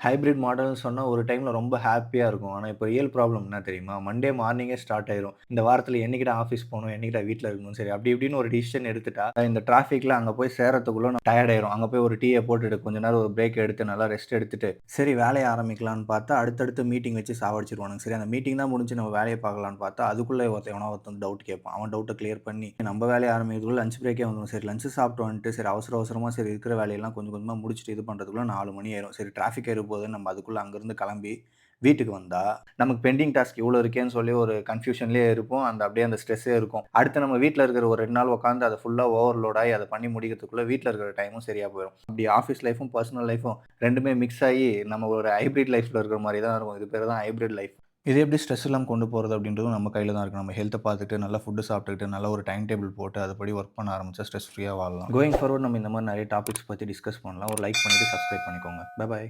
Hybrid மாடல்னு சொன்னா ஒரு டைம்ல ரொம்ப ஹேப்பியா இருக்கும். ஆனா, இப்ப ரியல் ப்ராப்ளம் என்ன தெரியுமா? மண்டே மார்னிங்கே ஸ்டார்ட் ஆயிரும். இந்த வாரத்துல என்னைக்குடா ஆஃபீஸ் போணும்? என்னைக்குடா வீட்ல இருக்கணும்? சரி அப்படி இப்படின்னு ஒரு டிசிஷன் எடுத்துட்டா, இந்த டிராஃபிக்ல அங்க போய் சேர்றதுக்குள்ள டயர்ட் ஆயிரும். அங்க போய் ஒரு டீய போட்டுட்டு கொஞ்ச நேரம் ஒரு பிரேக் எடுத்து நல்லா ரெஸ்ட் எடுத்துட்டு, சரி வேலைய ஆரம்பிக்கலான்னு பார்த்தா, அடுத்தடுத்து மீட்டிங் வச்சு சாவடிச்சுருவானுங்க. சரி அந்த மீட்டிங் தான் முடிஞ்சு நம்ம வேலைய பார்க்கலான்னு பார்த்தா, அதுக்குள்ள எவனோ ஒருத்தன் டவுட் கேட்பான். அவன் டவுட்ட கிளியர் பண்ணி, நம்ம வேலைய ஆரம்பிக்கிறதுக்குள்ள லஞ்ச் பிரேக்கே வந்துரும். சரி லஞ்ச் சாப்பிட்டு வந்துட்டு, சரி அவசர அவசரமா சரி இருக்கிற வேலையெல்லாம் கொஞ்சம் கொஞ்சமா முடிச்சுட்டு இது பண்றதுக்குள்ள 4 மணி ஆயிரும். சரி டிராஃபிக் ஏற போகுதுன்னு நம்ம அதுக்குள்ள அங்கருந்து கிளம்பி வீட்டுக்கு வந்தா, நமக்கு பெண்டிங் டாஸ்க் இவ்ளோ இருக்கேன்னு சொல்லி ஒரு கன்ஃப்யூஷன்லயே இருப்போம். அப்படியே அந்த ஸ்ட்ரெஸ்ஸே இருக்கும். அடுத்து நம்ம வீட்ல இருக்கிற ஒரு 2 நாள் உட்கார்ந்து அத ஃபுல்லா ஓவர்லோட் ஆயி அத பண்ணி முடிக்கிறதுக்குள்ள வீட்ல இருக்கிற டைமும் சரியா போயிரும். அப்படி ஆஃபீஸ் லைஃப்பும், பெர்சனல் லைஃப்பும் 2மே மிக்ஸ் ஆயி நம்ம ஒரு ஹைபிரிட் லைஃப்ல இருக்கிற மாரி தான் இருக்கும். இது பேரு தான் ஹைபிரிட் லைஃப். இது எப்படி ஸ்ட்ரெஸ் இல்லாம கொண்டு போறது அப்படின்றதும் நம்ம கையில தான் இருக்கு. நம்ம ஹெல்த்த பார்த்துட்டு, நல்லா ஃபுட் சாப்பிட்டுக்கிட்டு, நல்ல ஒரு டைம் டேபிள் போட்டு அதுபடி வொர்க் பண்ண ஆரம்பிச்சா ஸ்ட்ரெஸ் ஃப்ரீயா வாழலாம். கோயிங் ஃபார்வர்ட் நம்ம இந்த மாரி நெறைய டாபிக்ஸ் பத்தி டிஸ்கஸ் பண்ணலாம். ஒரு லைக் பண்ணிட்டு சப்ஸ்கிரைப் பண்ணிக்கோங்க. Bye by.